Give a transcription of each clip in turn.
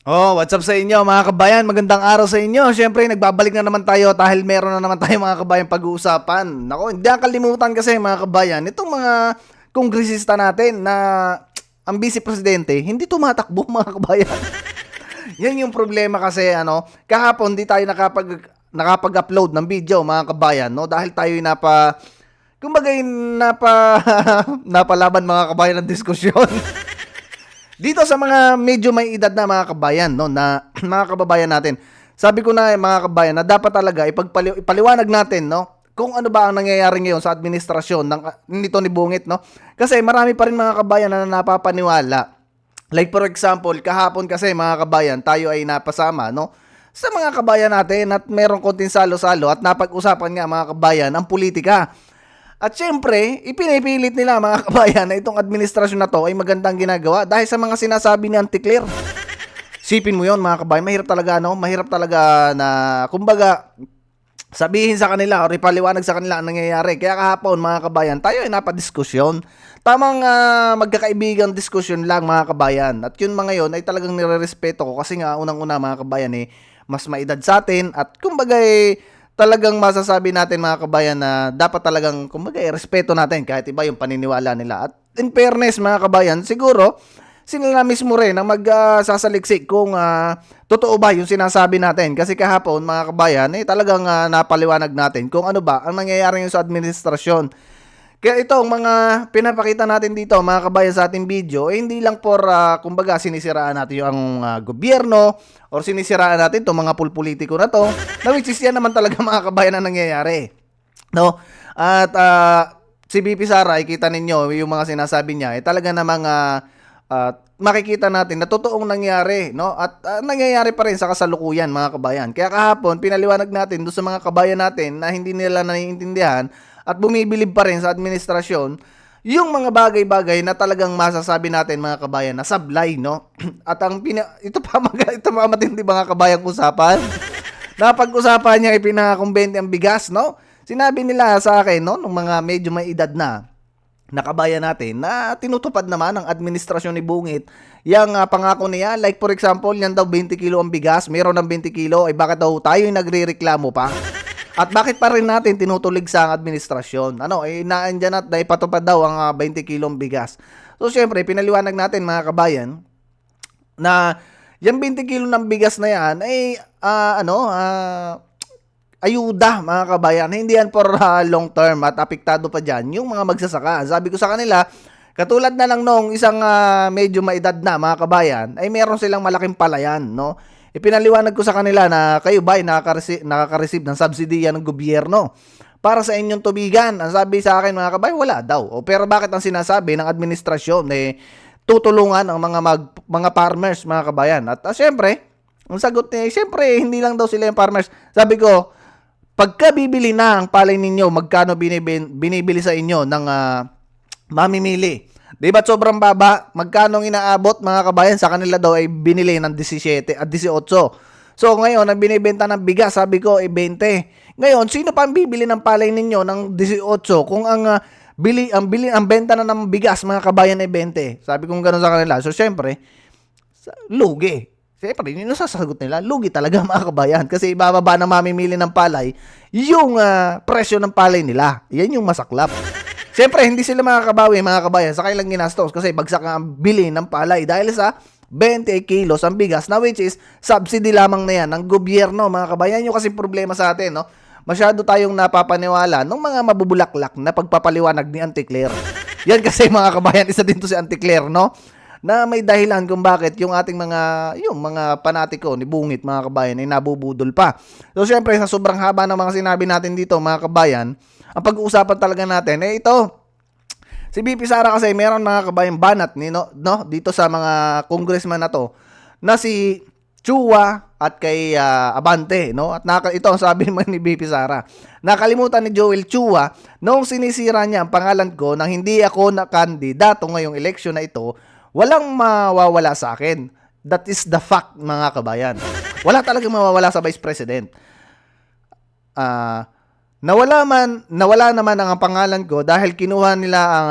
Oh, what's up sa inyo mga kabayan? Magandang araw sa inyo. Siyempre, nagbabalik na naman tayo dahil meron na naman tayo mga kabayan pag-uusapan. Nako, hindi ang kalimutan kasi mga kabayan, itong mga kongresista natin na ang vice presidente, hindi tumatakbo mga kabayan. Yan yung problema kasi kahapon di tayo nakapag-upload ng video mga kabayan, no? Dahil tayo kumbaga napalaban mga kabayan ng diskusyon. Dito sa mga medyo may edad na mga kabayan, no, na mga kababayan natin. Sabi ko na mga kabayan na dapat talaga ipaliwanag natin, no, kung ano ba ang nangyayari ngayon sa administrasyon nito ni Bungit, no? Kasi marami pa rin mga kabayan na napapaniwala. Like for example, kahapon kasi mga kabayan, tayo ay napasama, no, sa mga kabayan natin at merong konting salo-salo at napag-usapan nga mga kabayan ang politika. At syempre, ipinipilit nila mga kabayan na itong administrasyon na to ay magandang ginagawa dahil sa mga sinasabi ni Auntie Claire. Sipin mo yon mga kabayan, mahirap talaga na, kumbaga, sabihin sa kanila o ipaliwanag sa kanila ang nangyayari. Kaya kahapon mga kabayan, tayo ay napadiskusyon. Tamang magkakaibigang diskusyon lang mga kabayan. At yun mga yon ay talagang nirerespeto ko kasi nga unang-una mga kabayan mas maedad sa atin at kumbaga talagang masasabi natin mga kabayan na dapat talagang kumbaga respeto natin kahit iba yung paniniwala nila. At in fairness mga kabayan, siguro sila mismo rin ang magsasaliksik kung totoo ba yung sinasabi natin. Kasi kahapon mga kabayan, talagang napaliwanag natin kung ano ba ang nangyayari sa administrasyon. Kaya itong mga pinapakita natin dito mga kabayan sa ating video, hindi lang for kumbaga sinisiraan natin yung gobyerno or sinisiraan natin itong mga pulpolitiko na to, na which is yan naman talaga mga kabayan ang nangyayari. No? At si BP Sara, ikita ninyo yung mga sinasabi niya, talaga namang makikita natin na totoong nangyari, no? At nangyayari pa rin sa kasalukuyan mga kabayan. Kaya kahapon pinaliwanag natin doon sa mga kabayan natin na hindi nila naiintindihan at bumibilib pa rin sa administrasyon yung mga bagay-bagay na talagang masasabi natin mga kabayan na sablay, no? At ito pa matindi mga kabayang usapan. Napag-usapan niya ipinakakumbente ang bigas, no? Sinabi nila sa akin, no, nung mga medyo may edad na kabayan natin na tinutupad naman ng administrasyon ni Bungit yung pangako niya. Like for example, yan daw 20 kilo ang bigas, mayroon ng 20 kilo, ay bakit daw tayo yung nagre-reklamo pa? At bakit pa rin natin tinutulig sa administrasyon? Naandyan at ipatupad daw ang 20 kilong bigas. So, syempre, pinaliwanag natin mga kabayan na yung 20 kilo ng bigas na yan ay ayuda mga kabayan. Hindi yan for long term at apektado pa dyan yung mga magsasaka. Sabi ko sa kanila, katulad na lang nung isang medyo maedad na mga kabayan, ay meron silang malaking palayan, no? Ipinaliwanag ko sa kanila na kayo ba ay nakaka-receive ng subsidiya ng gobyerno para sa inyong tubigan. Ang sabi sa akin mga kabayan, wala daw. Pero bakit ang sinasabi ng administrasyon tutulungan ang mga farmers mga kabayan? At syempre, ang sagot niya, syempre hindi lang daw sila yung farmers. Sabi ko, pagka bibili na ang palay ninyo, magkano binibili sa inyo ng mamimili? Di ba sobrang baba? Magkano inaabot mga kabayan? Sa kanila daw ay binili ng 17 at 18. So ngayon, ang binibenta ng bigas, sabi ko, 20. Ngayon, sino pa ang bibili ng palay ninyo ng 18 kung ang benta na ng bigas mga kabayan ay 20? Sabi ko gano'n sa kanila. So syempre, lugi. Siyempre, yun yung sasagot nila, lugi talaga mga kabayan. Kasi ibababa na mamimili ng palay yung presyo ng palay nila. Yan yung masaklap. Siyempre, hindi sila makakabawi mga kabayan sa kailang ginastos kasi bagsak ang bili ng palay dahil sa 20 kilos ang bigas na which is subsidy lamang na yan ng gobyerno mga kabayan. Yung kasi problema sa atin, no? Masyado tayong napapaniwala ng mga mabubulaklak na pagpapaliwanag ni Auntie Claire. Yan kasi mga kabayan, isa din to si Auntie Claire, no? Na may dahilan kung bakit yung ating mga panatiko ni Bungit mga kabayan ay nabubudol pa. So syempre sa sobrang haba ng mga sinabi natin dito mga kabayan, ang pag-uusapan talaga natin ito. Si BP Sara kasi meron mga kabayan banat no dito sa mga congressman na to na si Chua at kay Abante, no? At ito ang sabi naman ni BP Sara. Nakalimutan ni Joel Chua nung sinisira niya ang pangalan ko nang hindi ako nakandidato ngayong eleksyon na ito. Walang mawawala sa akin. That is the fact, mga kabayan. Wala talagang mawawala sa Vice President. Nawala naman ang pangalan ko dahil kinuha nila ang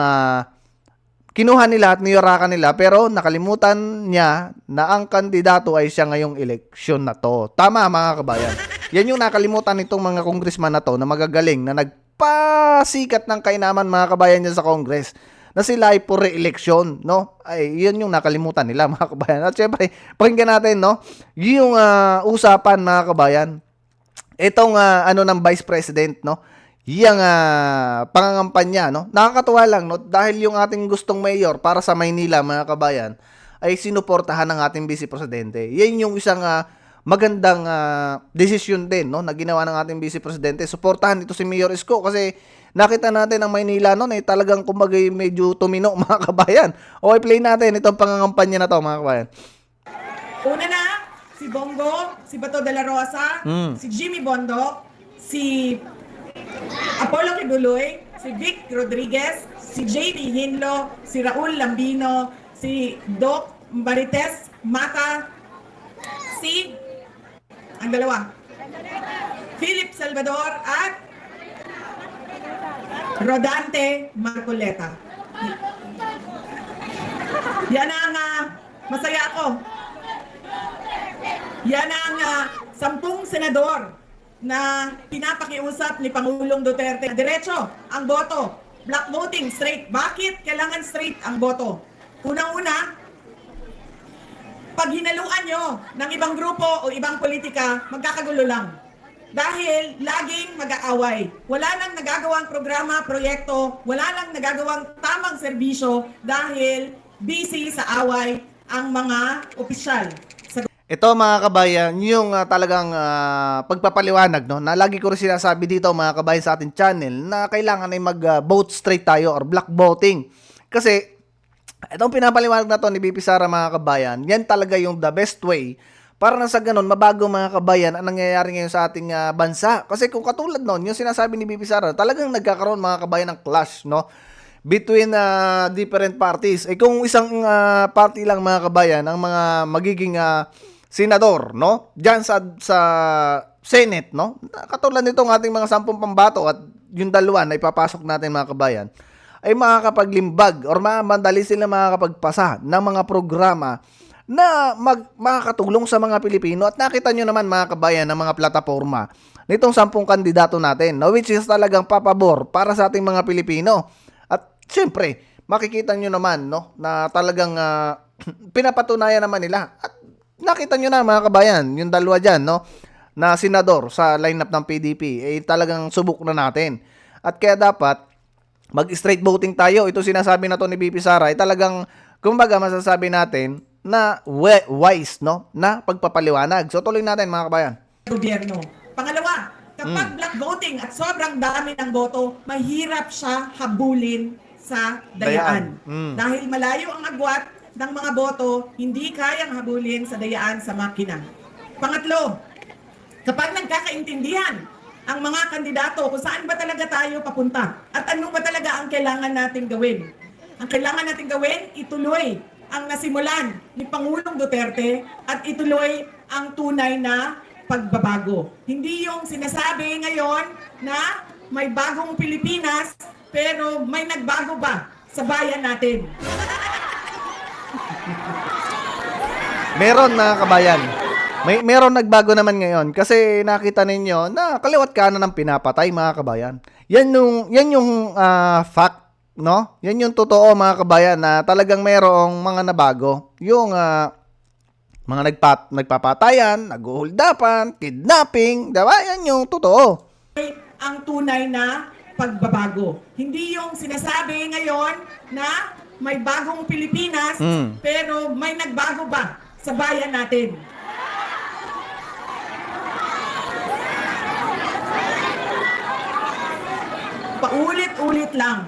kinuha nila at niyurakan nila pero nakalimutan niya na ang kandidato ay siya ngayong eleksyon na to. Tama mga kabayan. Yan yung nakalimutan nitong mga congressman na to na magagaling na nagpasikat ng kainaman mga kabayan niya sa Congress na sila ay for re-election, no? Ay, yun yung nakalimutan nila mga kabayan. At syempre, pakinggan natin, no? Yung usapan mga kabayan. Itong ano ng Vice President, no? Yang pangangampanya, no? Nakakatuwa lang, no? Dahil yung ating gustong mayor para sa Maynila, mga kabayan, ay sinuportahan ng ating Vice Presidente. Yan yung isang magandang desisyon din, no? Na ginawa ng ating Vice Presidente. Suportahan ito si Mayor Isko kasi nakita natin ang Maynila noon ay talagang kumbaga medyo tumino, mga kabayan. Okay, play natin itong pangangampanya na to, mga kabayan. Una na, si Bongo, si Bato de la Rosa, si Jimmy Bondo, si Apollo Kibuloy, si Vic Rodriguez, si JD Hinlo, si Raul Lambino, si Doc Marites Mata, si, ang dalawa, Philip Salvador at Rodante Marcoleta. Yan ang masaya ako. Yan ang 10 senador na pinapakiusap ni Pangulong Duterte. Diretso ang boto. Black voting, straight. Bakit kailangan straight ang boto? Unang-una, pag hinaluan nyo ng ibang grupo o ibang politika, magkakagulo lang. Dahil laging mag-aaway. Wala nang nagagawang programa, proyekto, wala nang nagagawang tamang serbisyo dahil busy sa away ang mga opisyal. Ito mga kabayan, yung talagang pagpapaliwanag, no, na lagi ko rin sinasabi dito mga kabayan sa ating channel na kailangan ay mag-vote straight tayo or black voting. Kasi itong pinapaliwanag na to ni BP Sara mga kabayan, yan talaga yung the best way para na sa ganun mabago mga kabayan ang nangyayari ngayon sa ating bansa. Kasi kung katulad nun, yung sinasabi ni BP Sara, talagang nagkakaroon mga kabayan ng clash, no, between different parties. Eh kung isang party lang mga kabayan ang mga magiging senador, no? Diyan sa Senate, no? Katulad nitong ating mga 10 pambato at yung dalawa na ipapasok natin mga kabayan, ay makakapaglimbag or madali sila makakapagpasa ng mga programa na makakatulong sa mga Pilipino. At nakita nyo naman mga kabayan ng mga plataforma nitong 10 kandidato natin, no? Which is talagang papabor para sa ating mga Pilipino. At syempre, makikita nyo naman, no? Na talagang pinapatunayan naman nila. At nakita nyo na mga kabayan, yung dalawa dyan, no, na senador sa lineup ng PDP, eh talagang subok na natin. At kaya dapat, mag-straight voting tayo. Ito sinasabi na to ni BP Sara, ay talagang, kumbaga masasabi natin, na wise, no, na pagpapaliwanag. So tuloy natin mga kabayan. Gobyerno. Pangalawa, kapag black voting at sobrang dami ng boto, mahirap siya habulin sa dayaan. Dahil malayo ang agwat ng mga boto, hindi kayang habulin sa dayaan sa makina. Pangatlo, kapag nagkakaintindihan ang mga kandidato kung saan ba talaga tayo papunta at ano ba talaga ang kailangan nating gawin. Ang kailangan nating gawin, ituloy ang nasimulan ni Pangulong Duterte at ituloy ang tunay na pagbabago. Hindi yung sinasabi ngayon na may bagong Pilipinas pero may nagbago ba sa bayan natin? Meron mga kabayan. Meron nagbago naman ngayon kasi nakita ninyo na kaliwat kanan ng pinapatay mga kabayan. Yan yung fact, no? Yan yung totoo mga kabayan na talagang merong mga nabago. Yung mga nagpapatayan, naguhuldapan, kidnapping, diba? Yan yung totoo. Ang tunay na pagbabago. Hindi yung sinasabi ngayon na may bagong Pilipinas, pero may nagbago ba sa bayan natin? Paulit-ulit lang.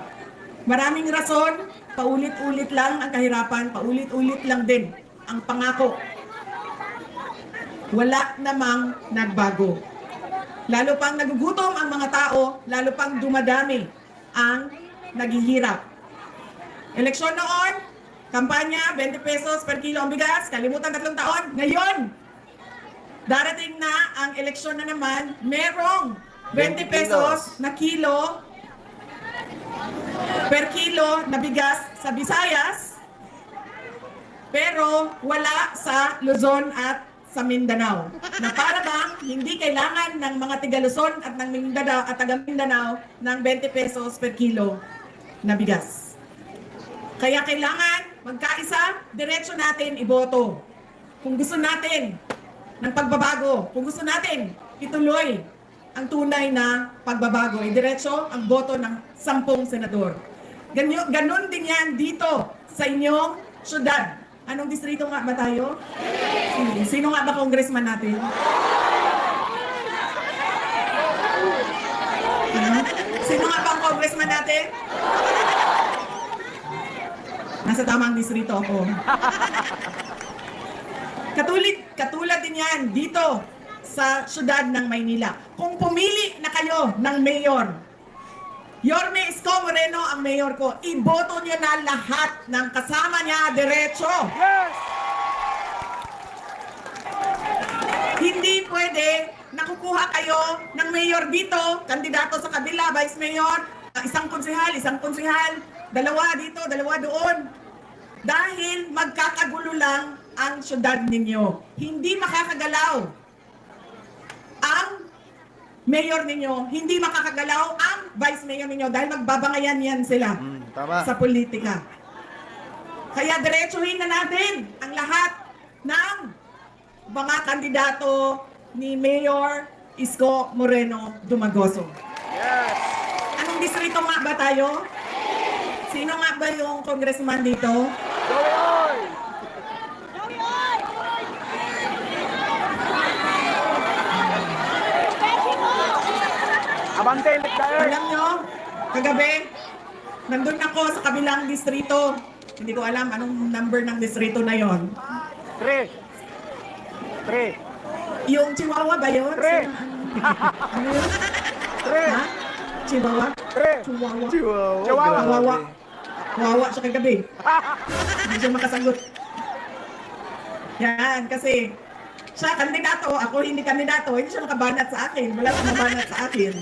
Maraming rason, paulit-ulit lang ang kahirapan, paulit-ulit lang din ang pangako. Wala namang nagbago. Lalo pang nagugutom ang mga tao, lalo pang dumadami ang naghihirap. Eleksyon noon, kampanya, 20 pesos per kilo ang bigas, kalimutan 3 taon. Ngayon, darating na ang eleksyon na naman, merong 20 pesos na kilo per kilo na bigas sa Visayas, pero wala sa Luzon at sa Mindanao. Na para bang hindi kailangan ng mga tiga Luzon at ng Mindanao at taga Mindanao ng 20 pesos per kilo na bigas. Kaya kailangan magkaisa, diretso natin iboto. Kung gusto natin ng pagbabago, kung gusto natin ituloy ang tunay na pagbabago, diretso ang boto ng 10 senador. Ganon din yan dito sa inyong syudad. Anong distrito nga ba tayo? Sino nga ba congressman natin? Ano? Sino nga ba ang congressman natin? Nasa tamang distrito ako. Katulad din yan dito sa syudad ng Maynila. Kung pumili na kayo ng mayor, Yorme Isko Moreno ang mayor ko, iboto niyo na lahat ng kasama niya diretso. Yes! Hindi pwede nakukuha kayo ng mayor dito, kandidato sa kabila, vice mayor, isang konsehal, dalawa dito, dalawa doon. Dahil magkakagulo lang ang syudad ninyo. Hindi makakagalaw ang mayor ninyo, hindi makakagalaw ang vice mayor ninyo dahil magbabangayan yan sila Tama. sa politika. Kaya diretsuhin na natin ang lahat ng mga kandidato ni Mayor Isko Moreno Dumagoso. Yes! Anong distrito nga ba tayo? Sino nga ba yung congressman dito? Joey Oy! Abante, let's go! Alam nyo, kagabi, nandun ako sa kabilang distrito. Hindi ko alam anong number ng distrito na yon. 3. Yung Chihuahua ba yun? Tre. Ano yun? 3. Ha? Chihuahua? 3. Chihuahua? Chihuahua. Chihuahua. Chihuahua siya kagabi. Hindi siya makasagot. Yan, kasi siya kandidato, ako hindi kandidato, hindi siya nakabanat sa akin. Wala siyang nabanat sa akin.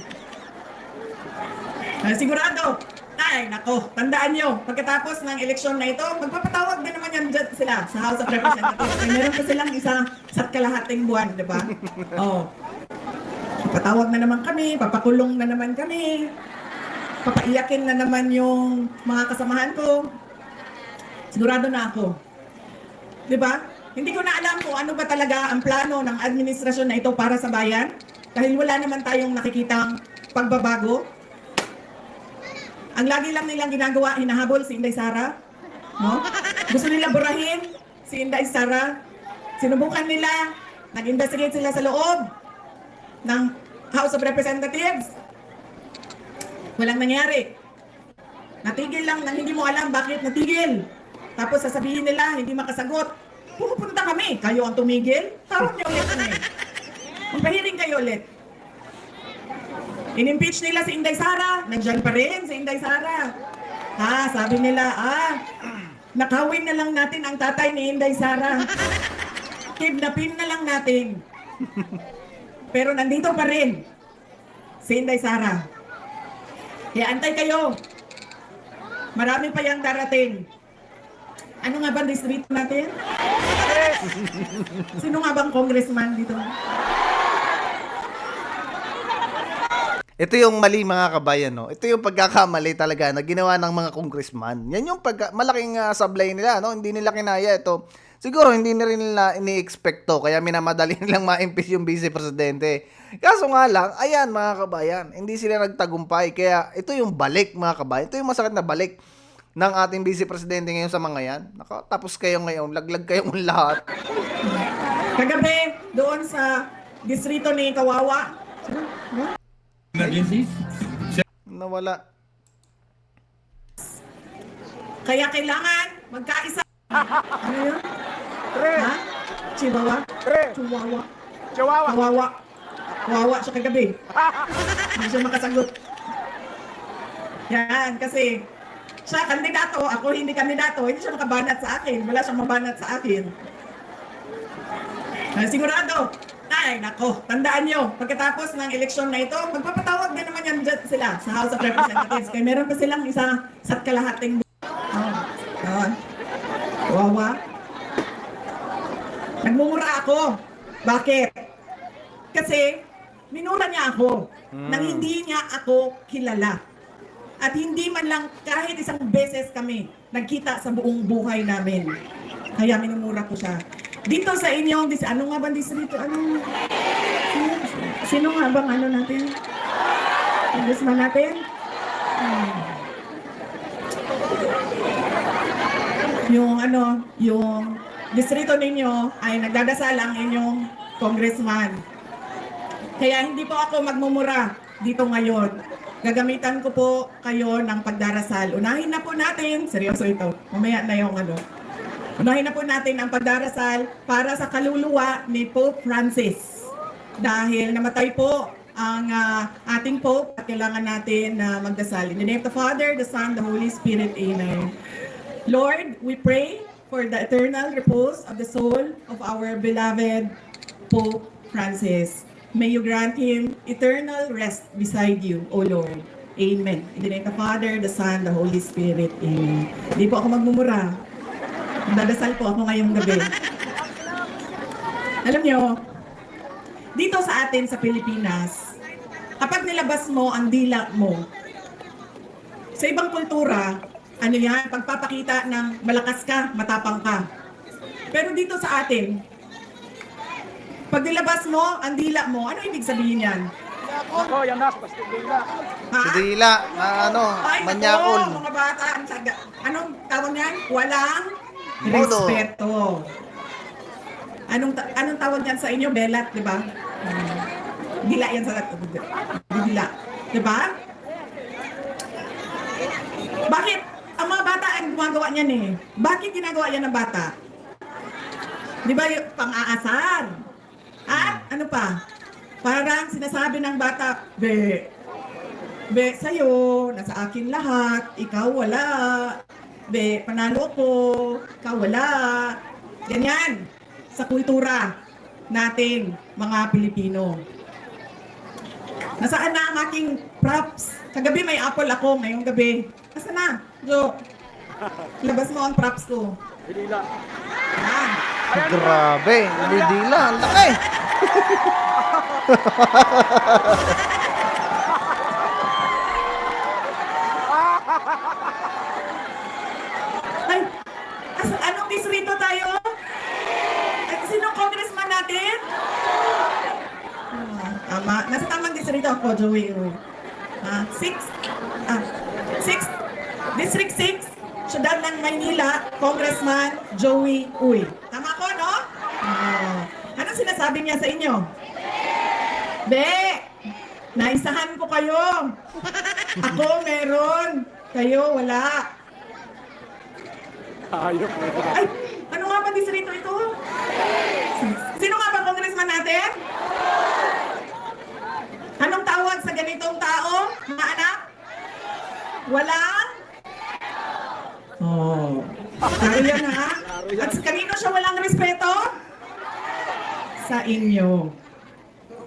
Sigurado, ay, nako, tandaan nyo, pagkatapos ng eleksyon na ito, magpapatawag din naman yan dyan sila sa House of Representatives. Ay, meron pa silang isang sa kalahating buwan, di ba? Oh. Patawag na naman kami, papakulong na naman kami, papaiyakin na naman yung mga kasamahan ko. Sigurado na ako. Di ba? Hindi ko na alam kung ano ba talaga ang plano ng administrasyon na ito para sa bayan. Dahil wala naman tayong nakikitang pagbabago. Ang lagi lang nilang ginagawa, hinahabol si Inday Sara. No? Gusto nila burahin si Inday Sara. Sinubukan nila, nag-investigate sila sa loob ng House of Representatives. Walang nangyari. Natigil lang nang hindi mo alam bakit natigil. Tapos sasabihin nila, hindi makasagot. Pupunta kami. Kayo ang tumigil? Tawag niyo ulit kami. Magpahiring kayo ulit. In-impeach nila si Inday Sara. Nandiyan pa rin si Inday Sara. Sabi nila, nakawin na lang natin ang tatay ni Inday Sara. Kidnapin na lang natin. Pero nandito pa rin si Inday Sara. Kaya antay kayo. Marami pa yang darating. Ano nga ba distrito natin? Sino nga bang congressman dito? Ito yung mali mga kabayan, no? Ito yung pagkakamali talaga na ginawa ng mga congressman. Yan yung malaking sablay nila, no? Hindi nila kinaya ito. Siguro hindi na rin nila ini-expect to, kaya minamadali nilang ma-impeach yung vice presidente. Kaso nga lang, ayan mga kabayan, hindi sila nagtagumpay. Kaya ito yung balik mga kabayan. Ito yung masakit na balik ng ating vice presidente ngayon sa mga yan. Tapos kayo ngayon, laglag kayong lahat. Kagabi, doon sa distrito ni Kawawa. Nawala. Kaya kailangan magkaisa. Ano yun? 3. Ha? Chihuahua? 3. Chihuahua? Chihuahua. Kawawa. Kawawa siya kagabi. Hindi siya makasagot. Yan, kasi siya kandidato, ako hindi kandidato, hindi siya makabanat sa akin. Wala siyang mabanat sa akin. Sigurado, Ay, nako, tandaan nyo, pagkatapos ng eleksyon na ito, magpapatawag din naman yan dyan sila sa House of Representatives. Kaya meron pa silang isa sa kalahating yun. Wawa. Nagmumura ako. Bakit? Kasi, minura niya ako nang hindi niya ako kilala. At hindi man lang kahit isang beses kami nagkita sa buong buhay namin. Kaya minumura ko siya. Dito sa inyong, ano nga bang distrito? Sino nga bang ano natin? Congressman natin? Yung distrito ninyo ay nagdadasal ang inyong congressman. Kaya hindi po ako magmumura dito ngayon. Gagamitan ko po kayo ng pagdarasal. Unahin na po natin, seryoso ito, mamaya na yung unahin na po natin ang pagdarasal para sa kaluluwa ni Pope Francis. Dahil namatay po ang ating Pope at kailangan natin na magdasal. In the name of the Father, the Son, the Holy Spirit, Amen. Lord, we pray for the eternal repose of the soul of our beloved Pope Francis. May you grant him eternal rest beside you, O Lord. Amen. In the name of the Father, the Son, the Holy Spirit. Amen. Hindi po ako magmumura. Dadasal po ako ngayong gabi. Alam nyo, dito sa atin sa Pilipinas, kapag nilabas mo ang dila mo, sa ibang kultura, ano yan, pagpapakita ng malakas ka, matapang ka. Pero dito sa atin, pag nilabas mo ang dila mo, ano ibig sabihin yan? Ako, yan nas, basta dila. Ha? Si Dila, na ano, Ay, manyakol. nako, mga bata, anong tawag niyan? Walang Modo. respeto. Anong tawag niyan sa inyo? Belat, di ba? Dila yan sa dila. Di ba? Bakit? Ang mga bata ang gumagawa niyan eh. Bakit ginagawa yan ng bata? Di ba yung pang-aasar? At ano pa? Parang sinasabi ng bata, Be, sa'yo, nasa akin lahat, ikaw wala. Be, panalo ko, ikaw wala. Ganyan, sa kultura nating mga Pilipino. Nasaan na ang aking props? Kagabi may apple ako, ngayong gabi. Nasaan na? Jo, labas mo ang props ko. Dila. Yan. Grabe, si Dila, ang laki. Ay, anong distrito tayo? Ay, sinong congressman natin? Tama. Nasa tamang distrito ako, Joey. 6. District 6, Siyudad ng Maynila, Congressman Joey Uy. Tama ko, no? Anong sinasabi niya sa inyo? Be, naisahan ko kayo. Ako meron. Kayo wala. Ayok. Ay, ano nga ba distrito ito? Sino nga ba congressman natin? Anong tawag sa ganitong tao, mga anak? Walang? Oh. Klaro yan ha? At sa kanino siya walang respeto? Sa inyo.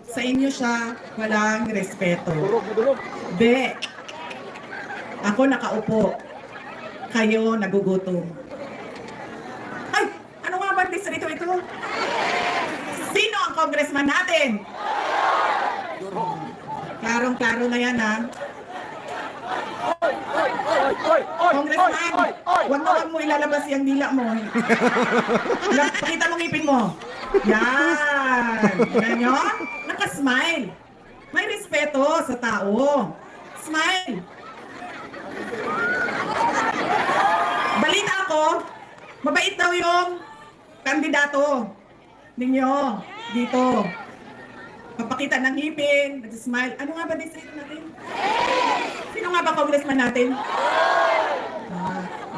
Sa inyo siya walang respeto. Durog. Be, ako nakaupo. Kayo nagugutom. Ay, ano nga ba distrito ito? Sino ang congressman natin? Klarong-klaro na yan, ha? Congressman, wag mo ilalabas yung dila mo. Pakita mo ngipin mo. Yan. Ganyan. Naka-smile. May respeto sa tao. Smile. Balita ako, mabait daw yung kandidato ninyo dito. Papakita ng ngipin, nag-smile. Ano nga ba distrito natin? Sino nga ba congressman natin?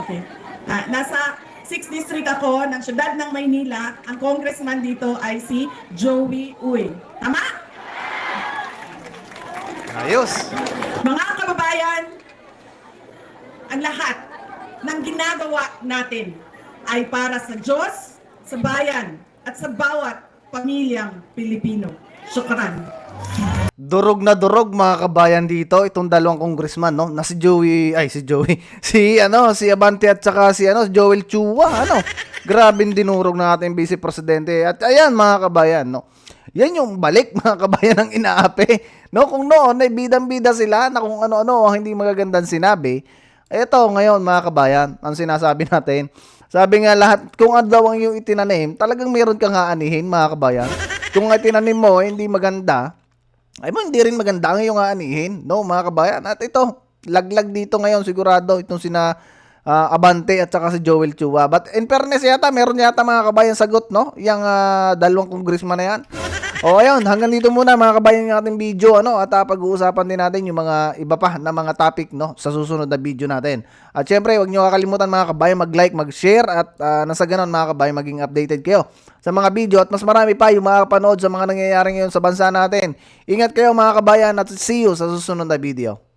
Okay. Nasa 6th district ako ng Siyudad ng Maynila. Ang congressman dito ay si Joey Uy. Tama? Ayos. Mga kababayan, ang lahat ng ginagawa natin ay para sa Diyos, sa bayan, at sa bawat pamilyang Pilipino. Syukran. Durog na durog mga kabayan dito itong dalawang congressman, no, na si si Abante at saka si Joel Chua, grabing dinurog ng ating vice presidente. At ayan mga kabayan, no, yan yung balik mga kabayan ng inaapi, no, kung noon ay bidang-bida sila na kung ano-ano ang hindi magagandang sinabi. Eto ngayon mga kabayan, ang sinasabi natin, sabi nga lahat kung ano daw ang yung itinanim, talagang meron kang aanihin mga kabayan. Kung itinanim mo hindi maganda, ay mo hindi rin maganda ang iyong aanihin, no mga kabayan. At ito, laglag dito ngayon sigurado itong sina Abante at saka si Joel Chua. But in fairness yata, meron yata mga kabayan sagot, no? Yung dalawang congressman na yan. O ayun, hanggang dito muna mga kabayan yung ating video, at pag-uusapan din natin yung mga iba pa na mga topic, no, sa susunod na video natin. At syempre, huwag nyo kakalimutan mga kabayan mag-like, mag-share at nasa ganon mga kabayan maging updated kayo sa mga video at mas marami pa yung makakapanood sa mga nangyayari ngayon sa bansa natin. Ingat kayo mga kabayan at see you sa susunod na video.